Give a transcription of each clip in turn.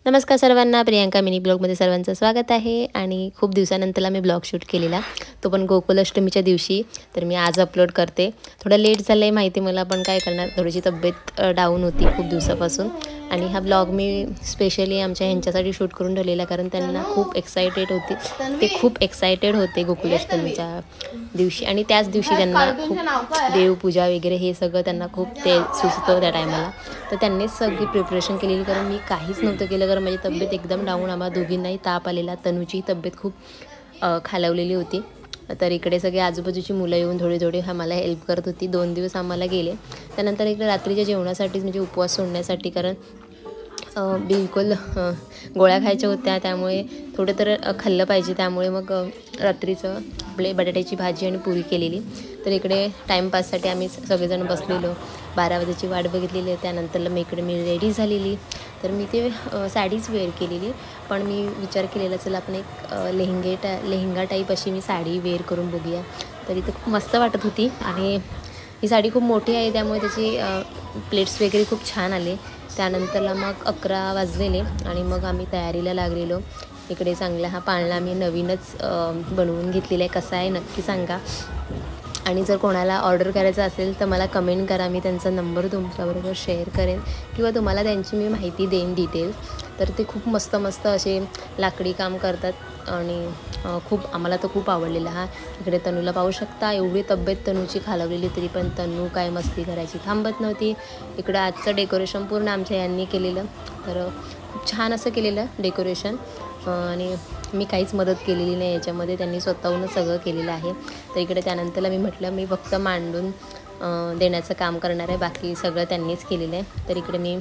नमस्कार सर्वांना, प्रियांका मिनी ब्लॉगमध्ये सर्वांचं स्वागत आहे। आणि खूप दिवसानंतरला मी ब्लॉग शूट केलेला, तो पण गोकुलाष्टमीच्या दिवशी। तर मी आज अपलोड करते। थोडं लेट झालं आहे माहिती मला, पण काय करणार, थोडीशी तब्येत डाऊन होती खूप दिवसापासून। आणि हा ब्लॉग मी स्पेशली आमच्या ह्यांच्यासाठी शूट करून ठेवलेला, कारण त्यांना खूप एक्साइटेड होती, ते खूप एक्साइटेड होते गोकुलाष्टमीच्या दिवशी। आणि त्याच दिवशी त्यांना खूप देवपूजा वगैरे हे सगळं त्यांना खूप ते सुचतं त्या टायमाला। तर त्यांनीच सगळी प्रिपरेशन केलेली, कारण मी काहीच नव्हतं केलं, कारण माझी तब्येत एकदम डाऊन, आम्हाला दोघींनाही ताप आलेला, तनूची तब्येत खूप खालावलेली होती। तर इकडे सगळे आजूबाजूची मुलं येऊन थोडी आम्हाला हेल्प करत होती। 2 दिवस आम्हाला गेले। त्यानंतर इकडे रात्रीच्या जेवणासाठीच म्हणजे उपवास सोडण्यासाठी, कारण बिलकुल गोळ्या खायच्या होत्या, त्यामुळे थोडं तर खाल्लं पाहिजे, त्यामुळे मग रात्रीचं आपले बटाट्याची भाजी आणि पुरी केलेली। तर इकडे टाईमपाससाठी आम्ही सगळेजण बसलेलो, 12 वाजेची वाट बघितलेली। त्यानंतर मी रेडी झालेली, तर मी ते साडीच वेअर केलेली, पण मी विचार केलेला चला आपण एक लेहंगा टाईप अशी मी साडी वेअर करून बघूया। तर इथं खूप मस्त वाटत होती, आणि ही साडी खूप मोठी आहे, त्यामुळे त्याची प्लेट्स वगैरे खूप छान आले। त्यानंतरला मग 11 वाजलेले, आणि मग आम्ही तयारीला लागलेलो। इकडे चांगला हा पाळणा मी नवीनच बनवून घेतलेला आहे, कसा आहे नक्की सांगा। आणि जर कोणाला ऑर्डर करायचं असेल तर मला कमेंट करा, मी त्यांचा नंबर तुमच्याबरोबर शेअर करेन, किंवा तुम्हाला त्यांची मी माहिती देईन डिटेल्स। तर ते खूप मस्त असे लाकडी काम करतात, आणि खूप आम्हाला तर खूप आवडलेला। हा इकडे तनूला पाहू शकता, एवढी तब्येत तनूची खालावलेली, तरी पण तनू काय मस्ती करायची थांबत नव्हती। इकडं आजचं डेकोरेशन पूर्ण आमच्या यांनी केलेलं, तर खूप छान असं केलेलं डेकोरेशन, आणि मी काहीच मदत केलेली नाही याच्यामध्ये, त्यांनी स्वतःहूनच सगळं केलेलं आहे। तर इकडे त्यानंतरला मी म्हटलं मी फक्त मांडून देण्याचं काम करणार आहे, बाकी सगळं त्यांनीच केलेलं आहे। तर इकडे मी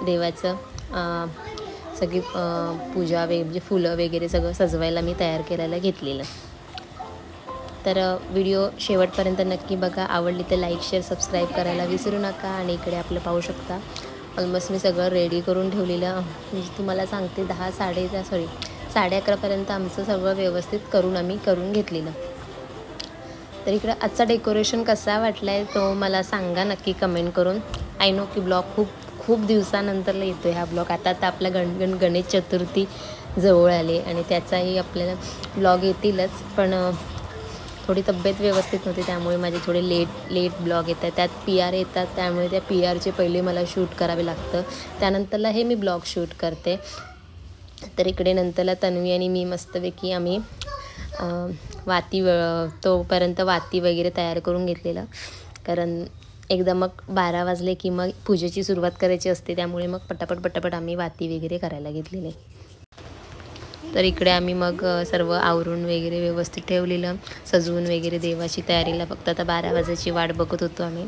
देवाचं सगळी पूजा म्हणजे फुलं वगैरे सगळं सजवायला मी तयार करायला घेतलेलं। तर व्हिडिओ शेवटपर्यंत नक्की बघा, आवडली तर लाईक शेअर सबस्क्राईब करायला विसरू नका। आणि इकडे आपलं पाहू शकता, ऑलमोस्ट मी सगळं रेडी करून ठेवलेलं, म्हणजे तुम्हाला सांगते 11:30 आमचं सगळं व्यवस्थित आम्ही करून घेतलेलं। तर इकडं आजचा डेकोरेशन कसा वाटला आहे तो मला सांगा नक्की कमेंट करून। आय नो की ब्लॉग खूप दिवसानंतरला येतो आहे हा ब्लॉग। आता आपला गणेश चतुर्थी जवळ आले, आणि त्याचाही आपल्याला ब्लॉग येतीलच, पण थोडी तब्येत व्यवस्थित नव्हती, त्यामुळे माझे थोडे लेट ब्लॉग येतात। त्यात PR येतात, त्यामुळे त्या PRचे पहिले मला शूट करावे लागतं, त्यानंतरला हे मी ब्लॉग शूट करते। तर इकडे नंतरला तन्वी आणि मी मस्तपैकी आम्ही तोपर्यंत वाती वगैरे तयार करून घेतलेलं, कारण एकदा मग 12 वाजले की मग पूजेची सुरुवात करायची असते, त्यामुळे मग पटापट आम्ही वाती वगैरे करायला घेतलेले। तर इकडे आम्ही मग सर्व आवरून वगैरे व्यवस्थित ठेवलेलं, सजवून वगैरे देवाची तयारीला फक्त आता 12 वाजायची वाट बघत होतो आम्ही।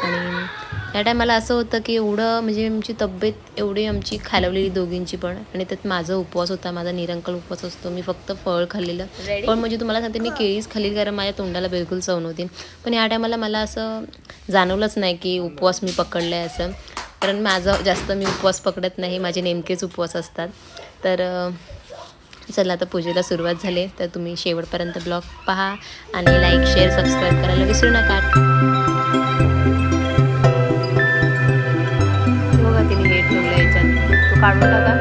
आणि त्या टायमाला असं होतं की एवढं म्हणजे आमची तब्येत एवढी आमची खालवलेली दोघींची पण, आणि त्यात माझा उपवास होता, माझा निरंकल उपवास असतो, मी फक्त फळ खाल्लेलं। पण म्हणजे तुम्हाला सांगते मी केळीच खाल्ली, कारण माझ्या तोंडाला बिलकुल चव नव्हती। पण ह्या टायमाला मला असं जाणवलंच नाही की उपवास मी पकडला आहे असं, कारण माझं जास्त मी उपवास पकडत नाही, माझे नेमकेच उपवास असतात। तर चला आता पूजेला सुरुवात झाली, तर तुम्ही शेवटपर्यंत ब्लॉग पहा, आणि लाईक शेअर सबस्क्राईब करायला विसरू नका। बघा तिने हे ठेवलं याच्यात, तो काढून टाका।